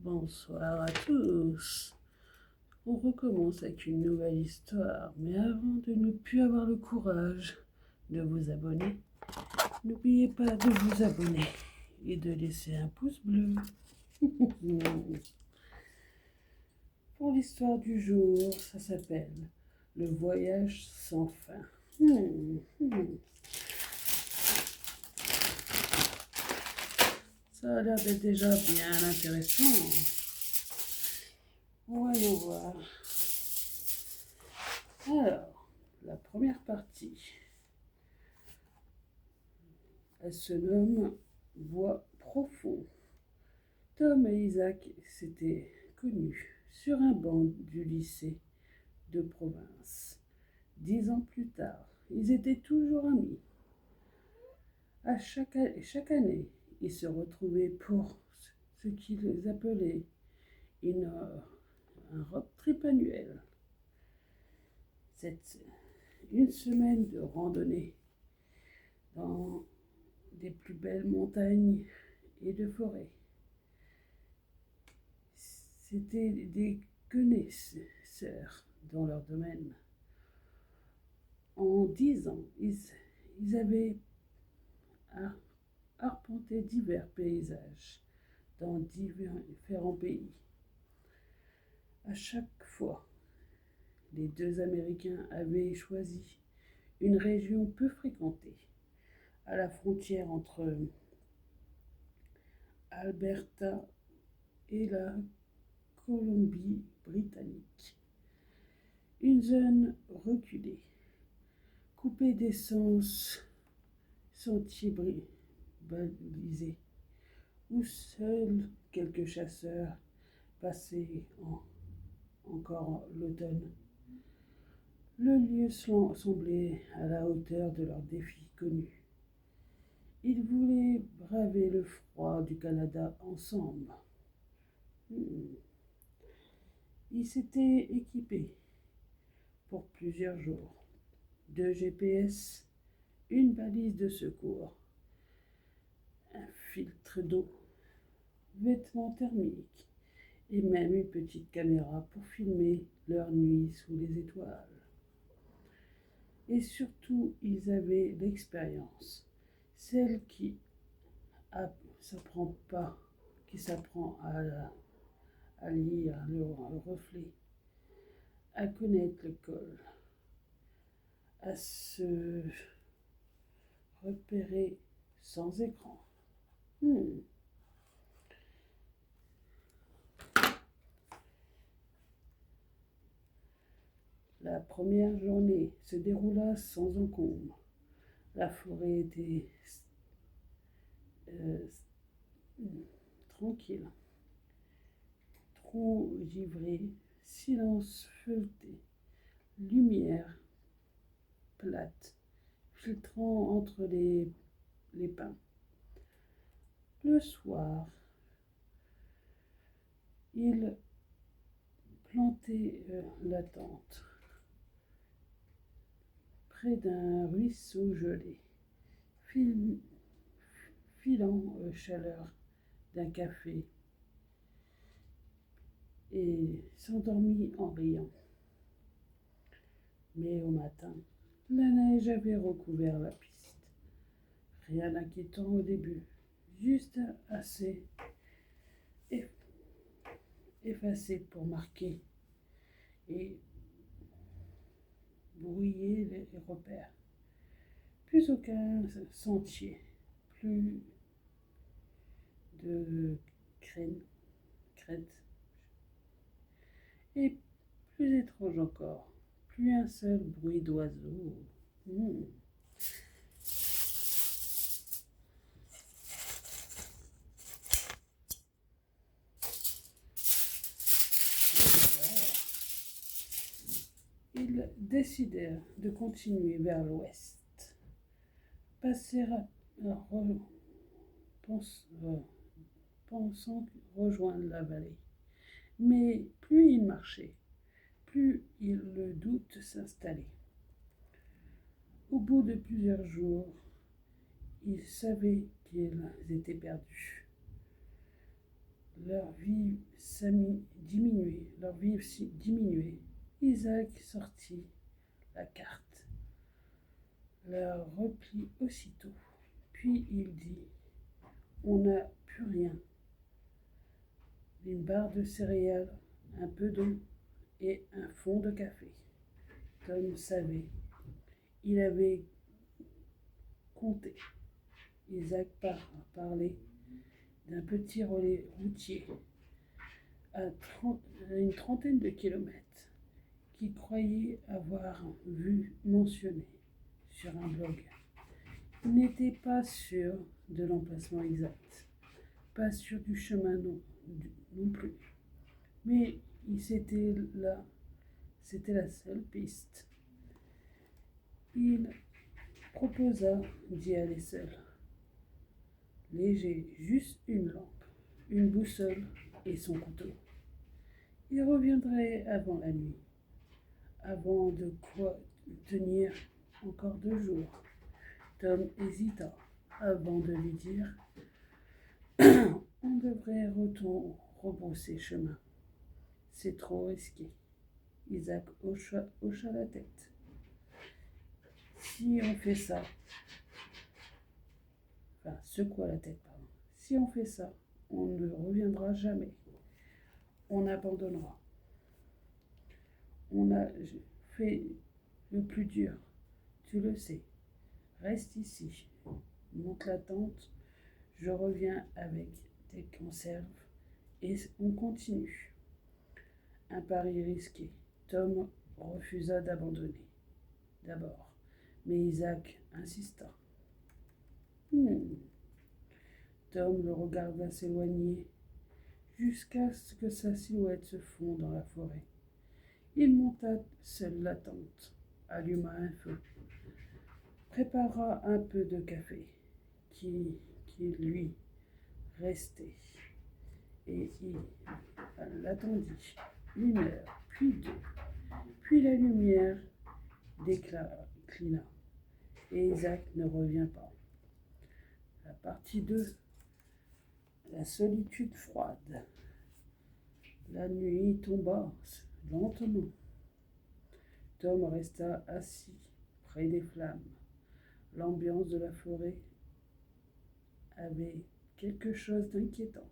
Bonsoir à tous. On recommence avec une nouvelle histoire, mais avant de ne plus avoir le courage de vous abonner, n'oubliez pas de vous abonner et de laisser un pouce bleu. Pour l'histoire du jour, ça s'appelle Le voyage sans fin. Ça a l'air d'être déjà bien intéressant. Voyons voir. Alors, la première partie, elle se nomme Voix profond. Tom et Isaac s'étaient connus sur un banc du lycée de province. 10 ans plus tard, ils étaient toujours amis. Chaque année, ils se retrouvaient pour ce qu'ils appelaient un road trip annuel. C'est une semaine de randonnée dans des plus belles montagnes et de forêts. C'étaient des connaisseurs dans leur domaine. En 10 ans, ils avaient arpenté divers paysages dans différents pays. À chaque fois, les deux Américains avaient choisi une région peu fréquentée, à la frontière entre Alberta et la Colombie-Britannique. Une zone reculée, coupée des sentiers balisés, où seuls quelques chasseurs passaient encore l'automne. Le lieu semblait à la hauteur de leurs défis connus. Ils voulaient braver le froid du Canada ensemble. Ils s'étaient équipés pour plusieurs jours. 2 GPS, une balise de secours, un filtre d'eau, vêtements thermiques et même une petite caméra pour filmer leur nuit sous les étoiles. Et surtout, ils avaient l'expérience, celle qui s'apprend à lire le reflet, à connaître le col, à se repérer sans écran. La première journée se déroula sans encombre. La forêt était tranquille, trou givré, silence feuilleté, lumière plate filtrant entre les pins. Le soir, il plantait la tente près d'un ruisseau gelé, filant chaleur d'un café, et s'endormit en riant. Mais au matin, la neige avait recouvert la piste. Rien d'inquiétant au début, juste assez effacé pour marquer et brouiller les repères. Plus aucun sentier, plus de crête, et plus étrange encore, plus un seul bruit d'oiseau. Ils décidèrent de continuer vers l'ouest, pensant rejoindre la vallée. Mais plus ils marchaient, plus le doute s'installait. Au bout de plusieurs jours, ils savaient qu'ils étaient perdus. leur vie diminuait. Isaac sortit la carte, la replie aussitôt, puis il dit: On n'a plus rien. Une barre de céréales, un peu d'eau et un fond de café. Tom savait. Il avait compté. Isaac parlait d'un petit relais routier à une trentaine de kilomètres qu'il croyait avoir vu mentionné sur un blog. Il n'était pas sûr de l'emplacement exact, pas sûr du chemin non plus, mais c'était la seule piste. Il proposa d'y aller seul, léger, juste une lampe, une boussole et son couteau. Il reviendrait avant la nuit, avant de quoi tenir encore 2 jours. Tom hésita avant de lui dire: On devrait rebrousser chemin. C'est trop risqué. Isaac hocha la tête. Si on fait ça, secoua la tête, pardon. Si on fait ça, on ne reviendra jamais. On abandonnera. On a fait le plus dur, tu le sais. Reste ici, monte la tente, je reviens avec des conserves et on continue. Un pari risqué. Tom refusa d'abandonner d'abord, mais Isaac insista. Tom le regarda s'éloigner jusqu'à ce que sa silhouette se fonde dans la forêt. Il monta seul la tente, alluma un feu, prépara un peu de café qui lui restait et il l'attendit 1 heure, puis 2. Puis la lumière déclina et Isaac ne revient pas. La partie 2, la solitude froide. La nuit tomba lentement. Tom resta assis près des flammes. L'ambiance de la forêt avait quelque chose d'inquiétant.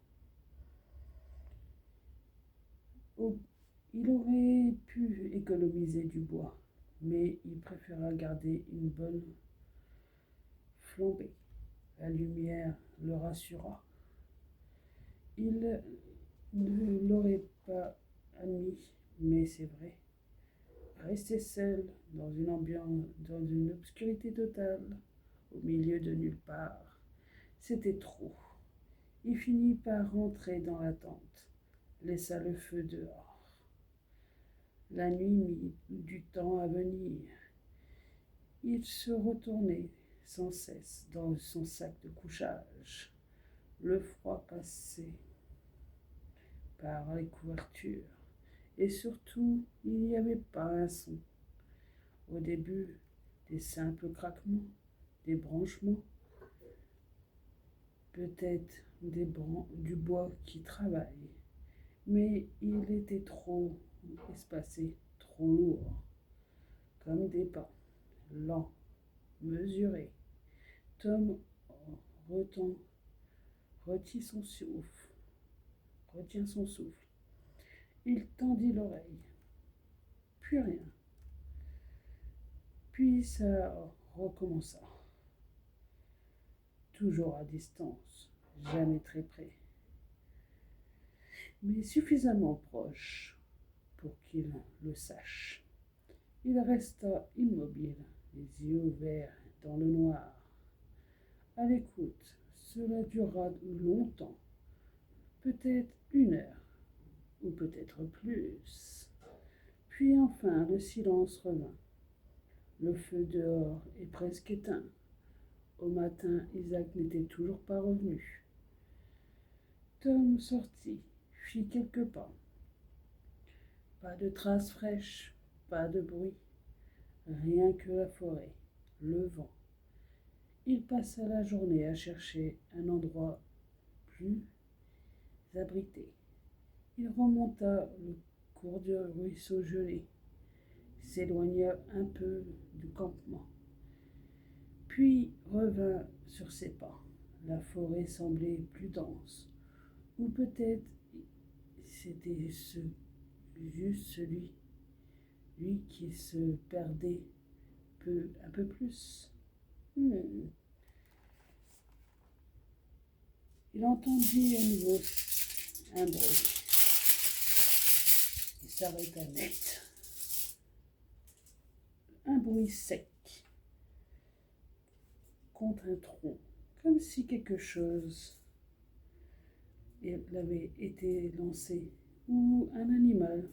Il aurait pu économiser du bois, mais il préféra garder une bonne flambée. La lumière le rassura. Il ne l'aurait pas admis, mais c'est vrai. Rester seul dans une obscurité totale, au milieu de nulle part, c'était trop. Il finit par rentrer dans la tente, laissa le feu dehors. La nuit mit du temps à venir. Il se retournait sans cesse dans son sac de couchage. Le froid passait par les couvertures. Et surtout, il n'y avait pas un son. Au début, des simples craquements, des branchements, peut-être du bois qui travaille. Mais il était trop espacé, trop lourd, comme des pas, lents, mesurés. Tom retient son souffle. Il tendit l'oreille. Plus rien. Puis ça recommença. Toujours à distance, jamais très près, mais suffisamment proche pour qu'il le sache. Il resta immobile, les yeux ouverts dans le noir. À l'écoute, cela dura longtemps, peut-être 1 heure, ou peut-être plus. Puis enfin le silence revint. Le feu dehors est presque éteint. Au matin, Isaac n'était toujours pas revenu. Tom sortit, fit quelques pas. Pas de traces fraîches, pas de bruit, rien que la forêt, le vent. Il passa la journée à chercher un endroit plus abrités. Il remonta le cours du ruisseau gelé, s'éloigna un peu du campement, puis revint sur ses pas. La forêt semblait plus dense, ou peut-être c'était juste lui qui se perdait un peu plus. Il entendit à nouveau un bruit. Il s'arrêta net. Un bruit sec contre un tronc, comme si quelque chose avait été lancé ou un animal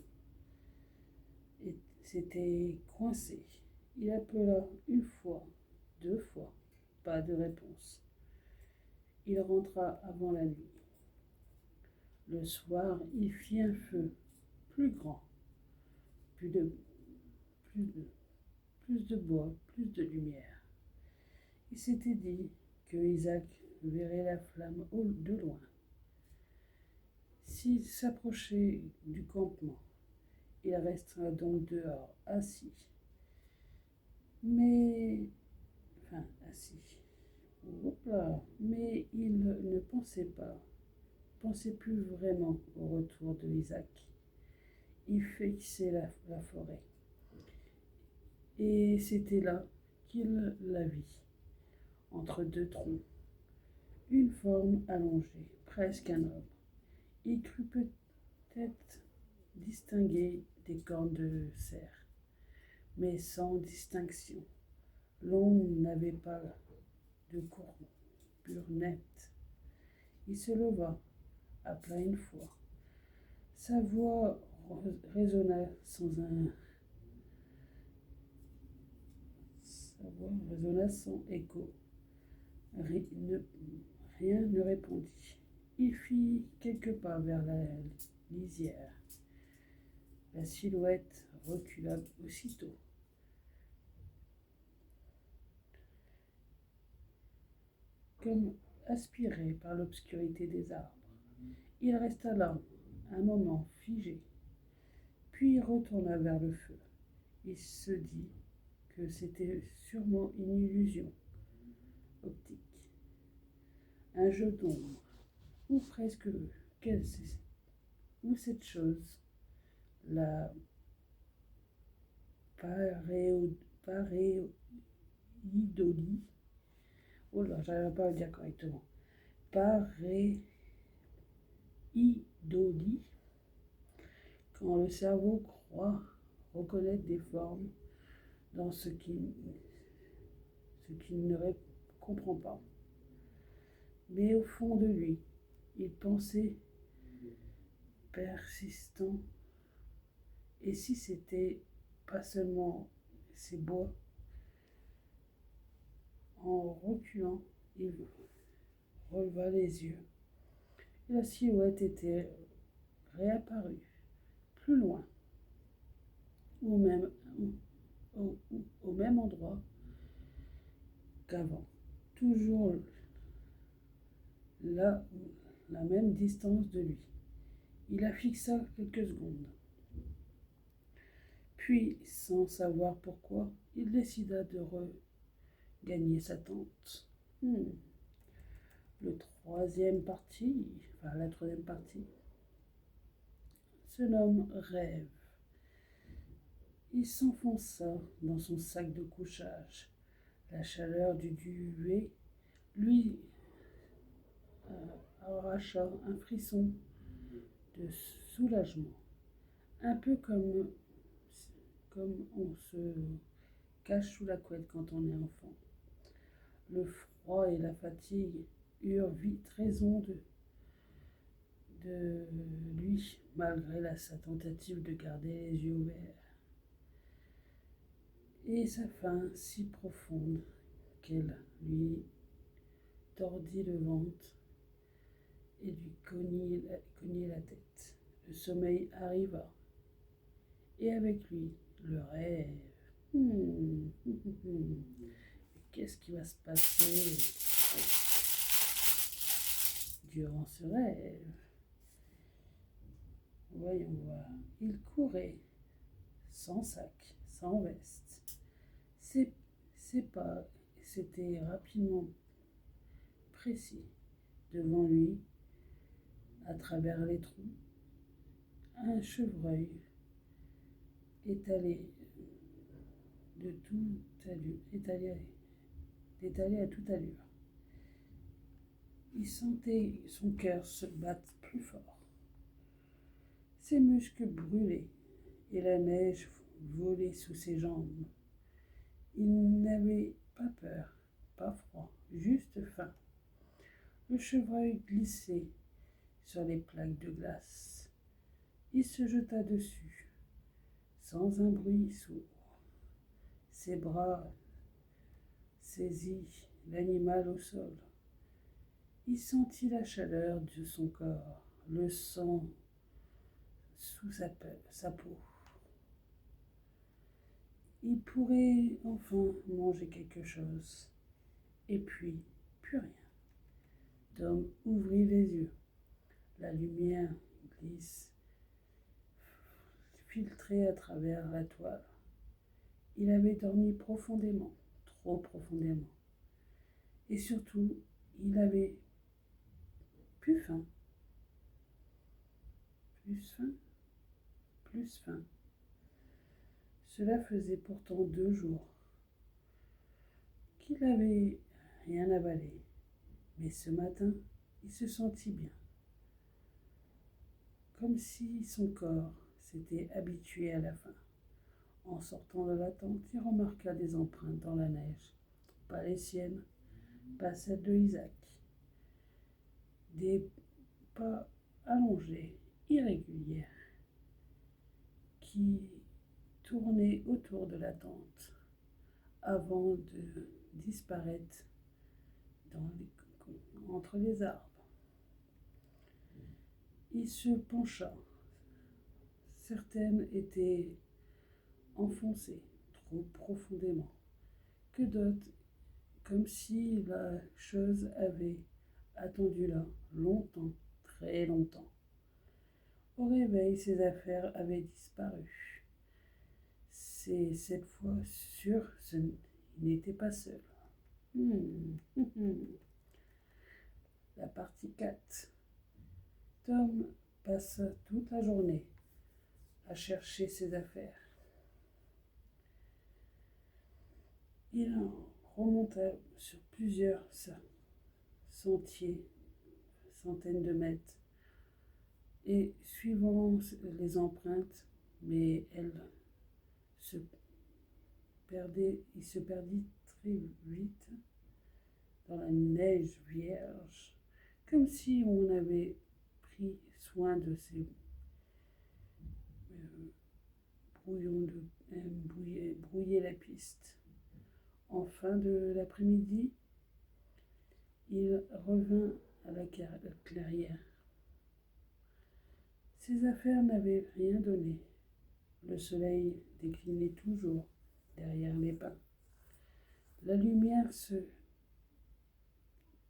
s'était coincé. Il appela une fois, 2 fois, pas de réponse. Il rentra avant la nuit. Le soir, il fit un feu plus grand, plus de bois, plus de lumière. Il s'était dit que Isaac verrait la flamme de loin. S'il s'approchait du campement, il restera donc dehors, assis. Assis. Mais il ne pensait plus vraiment au retour de Isaac. Il fixait la forêt. Et c'était là qu'il la vit, entre 2 troncs, une forme allongée, presque un homme. Il crut peut-être distinguer des cornes de cerf, mais sans distinction. L'ombre n'avait pas de courbure nette. Il se leva, appela une fois. Sa voix résonna sans écho. Rien ne répondit. Il fit quelques pas vers la lisière. La silhouette recula aussitôt. Comme aspiré par l'obscurité des arbres. Il resta là, un moment figé, puis retourna vers le feu. Il se dit que c'était sûrement une illusion optique, un jeu d'ombre, ou presque ou cette chose, la pareidolie, oh là, j'arrive pas à le dire correctement, pareidolie, quand le cerveau croit reconnaître des formes dans ce qu'il ne comprend pas. Mais au fond de lui, il pensait persistant. Et si c'était pas seulement ces bois? En reculant, il releva les yeux. Et la silhouette était réapparue, plus loin, au même endroit qu'avant. Toujours là, la même distance de lui. Il la fixa quelques secondes. Puis, sans savoir pourquoi, il décida de regagner sa tente. La troisième partie se nomme Rêve. Il s'enfonça dans son sac de couchage. La chaleur du duvet lui arracha un frisson de soulagement, un peu comme on se cache sous la couette quand on est enfant. Le froid et la fatigue eurent vite raison de lui, malgré sa tentative de garder les yeux ouverts. Et sa faim si profonde qu'elle lui tordit le ventre et lui cognait la tête. Le sommeil arriva, et avec lui, le rêve. Qu'est-ce qui va se passer durant ce rêve? Voyons voir. Il courait, sans sac, sans veste. Ses pas s'étaient rapidement précis. Devant lui, à travers les trous, un chevreuil étalé de toute allure, étalé à toute allure. Il sentait son cœur se battre plus fort. Ses muscles brûlaient et la neige volait sous ses jambes. Il n'avait pas peur, pas froid, juste faim. Le chevreuil glissait sur les plaques de glace. Il se jeta dessus, sans un bruit sourd. Ses bras saisit l'animal au sol. Il sentit la chaleur de son corps, le sang sous sa peau. Il pourrait enfin manger quelque chose. Et puis, plus rien. Tom ouvrit les yeux. La lumière glisse, filtrait à travers la toile. Il avait dormi profondément, trop profondément. Et surtout, il avait plus faim. Plus faim, plus faim. Cela faisait pourtant 2 jours qu'il n'avait rien avalé. Mais ce matin, il se sentit bien. Comme si son corps s'était habitué à la faim. En sortant de la tente, il remarqua des empreintes dans la neige. Pas les siennes, pas celles de Isaac. Des pas allongés, irréguliers, qui tournaient autour de la tente avant de disparaître entre les arbres. Il se pencha. Certaines étaient enfoncées trop profondément, que d'autres, comme si la chose avait attendu là longtemps, très longtemps. Au réveil, ses affaires avaient disparu. C'est cette fois sûr, il n'était pas seul. La partie 4. Tom passa toute la journée à chercher ses affaires. Il en remonta sur plusieurs sentiers, centaines de mètres, et suivant les empreintes, mais il se perdit très vite dans la neige vierge, comme si on avait pris soin de ces brouiller la piste. En fin de l'après-midi, il revint à la clairière. Ses affaires n'avaient rien donné. Le soleil déclinait toujours derrière les pins. La lumière se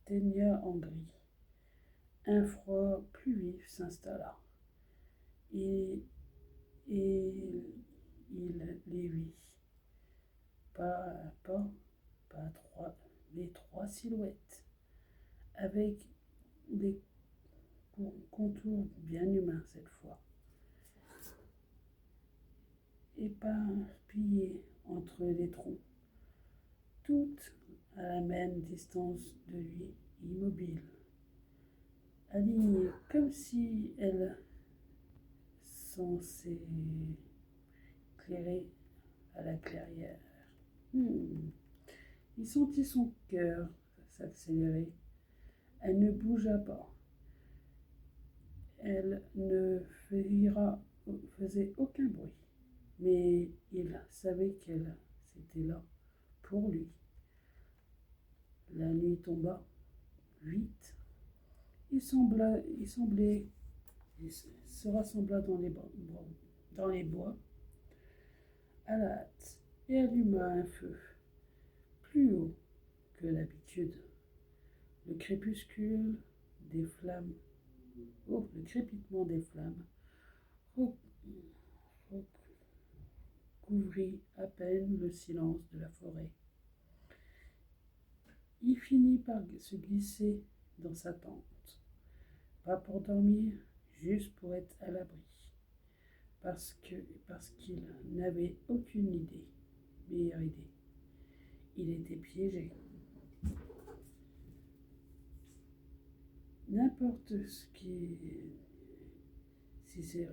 teigna en gris. Un froid plus vif s'installa. Et il les vit. Pas à pas, les 3 silhouettes, avec des contours bien humains cette fois, éparpillées entre les troncs, toutes à la même distance de lui, immobiles, alignées comme si elles censées éclairer à la clairière. Il sentit son cœur s'accélérer. Elle ne bougea pas. Elle ne faisait aucun bruit, mais il savait qu'elle était là pour lui. La nuit tomba vite. Il se rassembla dans les bois à la hâte et alluma un feu plus haut que d'habitude. Le crépitement des flammes recouvrit à peine le silence de la forêt. Il finit par se glisser dans sa tente, pas pour dormir, juste pour être à l'abri, parce qu'il n'avait aucune meilleure idée. Il était piégé. N'importe ce qui, si ces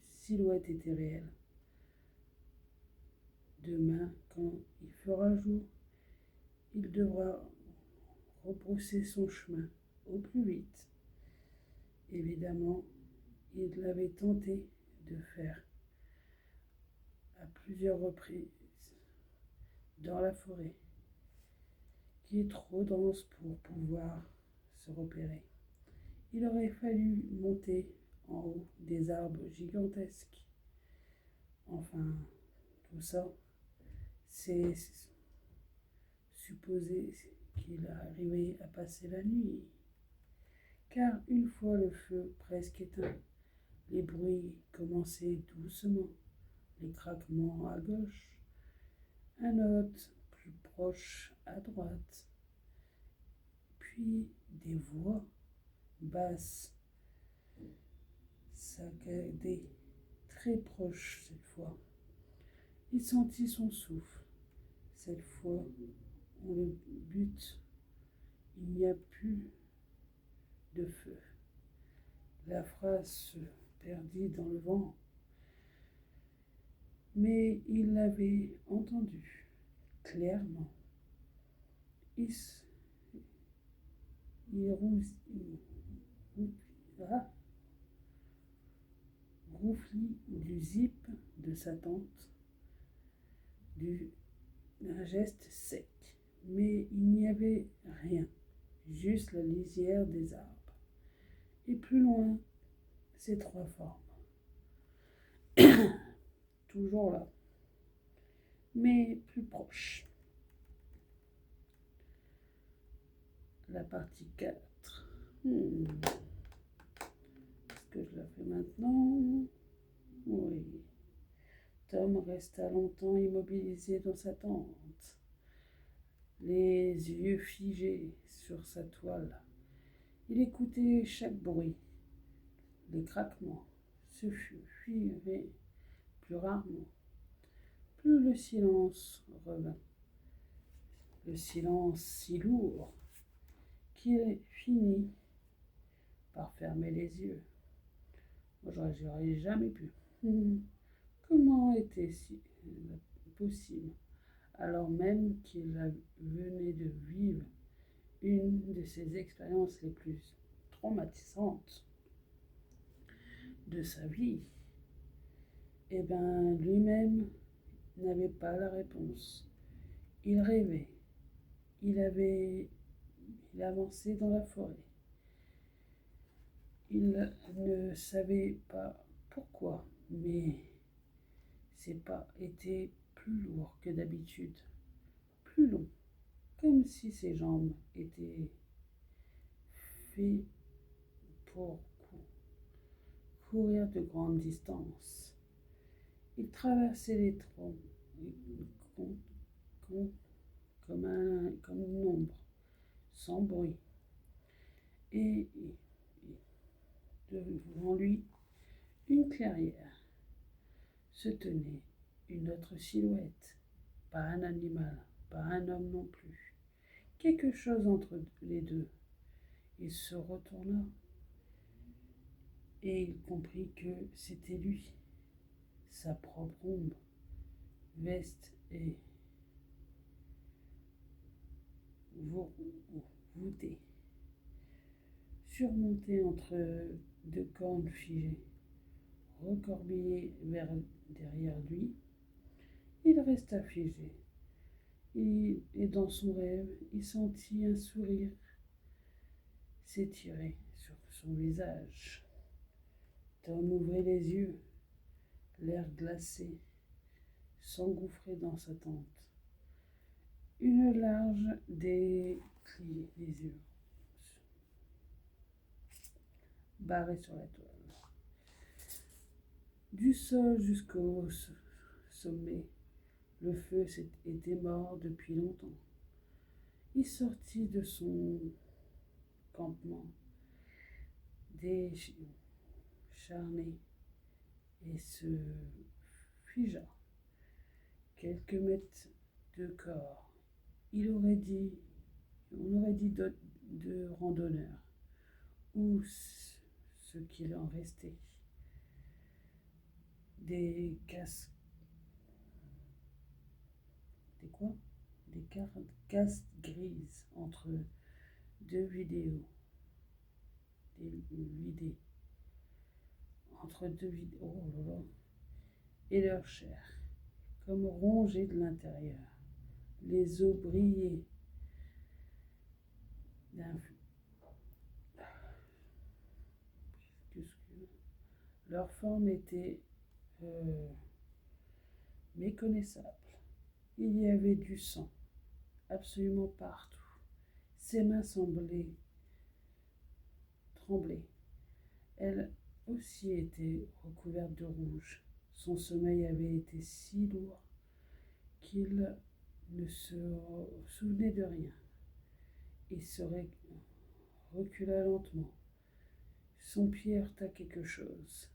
silhouettes étaient réelles. Demain, quand il fera jour, il devra rebrousser son chemin au plus vite. Évidemment, il l'avait tenté de faire à plusieurs reprises dans la forêt, qui est trop dense pour pouvoir se repérer. Il aurait fallu monter en haut des arbres gigantesques. Enfin, tout ça, c'est supposer qu'il arrivait à passer la nuit. Car une fois le feu presque éteint, les bruits commençaient doucement, les craquements à gauche, un autre plus proche à droite, puis des voix basses, saccadées, très proches cette fois. Il sentit son souffle. Cette fois, on le bute. Il n'y a plus de feu. La phrase se perdit dans le vent, mais il l'avait entendue clairement. Il rouflit du zip de sa tente, d'un geste sec. Mais il n'y avait rien, juste la lisière des arbres. Et plus loin, ces trois formes. Toujours là, mais plus proche. La partie 4. Est-ce que je la fais maintenant? Oui. Tom resta longtemps immobilisé dans sa tente, les yeux figés sur sa toile. Il écoutait chaque bruit, les craquements, se fuirait plus rarement. Plus le silence revint, le silence si lourd qu'il finit par fermer les yeux. Moi, j'aurais jamais pu. Comment était-ce possible, alors même qu'il venait de vivre une de ses expériences les plus traumatisantes de sa vie? Eh bien, lui-même n'avait pas la réponse. Il rêvait. Il avançait dans la forêt. Il ne savait pas pourquoi, mais ses pas étaient plus lourds que d'habitude, plus longs, comme si ses jambes étaient faites pour courir de grandes distances. Il traversait les troncs comme une ombre, sans bruit. Et devant lui, une clairière, se tenait une autre silhouette, pas un animal, pas un homme non plus, quelque chose entre les deux. Il se retourna et il comprit que c'était lui, sa propre ombre, veste et voûtée, surmontée entre deux cornes figées, recorbillé derrière lui. Il resta figé. Et dans son rêve, il sentit un sourire s'étirer sur son visage. Tom ouvrit les yeux, l'air glacé s'engouffrait dans sa tente. Une large décliait les yeux, barrés sur la toile. Du sol jusqu'au sommet, le feu était mort depuis longtemps. Il sortit de son campement, décharné, et se figea quelques mètres de corps. On aurait dit de randonneurs, ou ce qu'il en restait. Des casques. Des quoi? Des carcasses grises entre deux vidéos. Entre deux vidéos. Oh là là. Et leur chair, comme rongée de l'intérieur. Les os brillaient d'un leur forme était méconnaissable. Il y avait du sang, absolument partout. Ses mains semblaient trembler. Elle aussi était recouverte de rouge. Son sommeil avait été si lourd qu'il ne se souvenait de rien. Il se recula lentement. Son pied heurta quelque chose.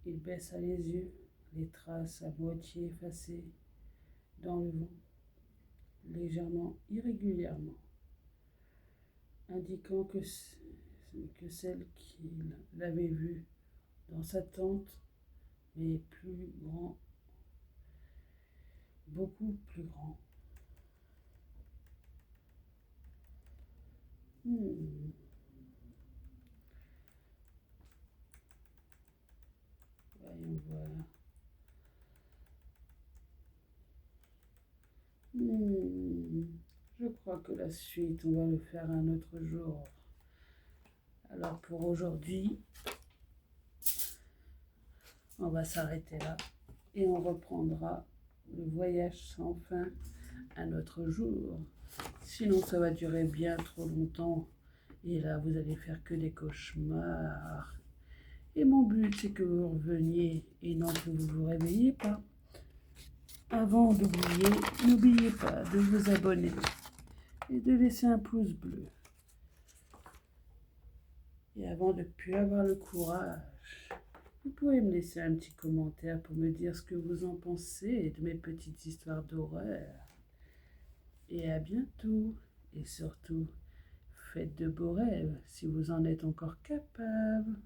Il baissa les yeux, les traces à moitié effacées dans le vent, légèrement, irrégulièrement, indiquant que celle qu'il l'avait vue dans sa tente, mais plus grand, beaucoup plus grand. Voyons voir. Je crois que la suite, on va le faire un autre jour. Alors pour aujourd'hui, on va s'arrêter là et on reprendra le voyage sans fin un autre jour. Sinon, ça va durer bien trop longtemps. Et là, vous allez faire que des cauchemars. Et mon but, c'est que vous reveniez et non que vous vous réveillez pas. Avant d'oublier, n'oubliez pas de vous abonner et de laisser un pouce bleu. Et avant de ne plus avoir le courage, vous pouvez me laisser un petit commentaire pour me dire ce que vous en pensez de mes petites histoires d'horreur. Et à bientôt. Et surtout, faites de beaux rêves si vous en êtes encore capable.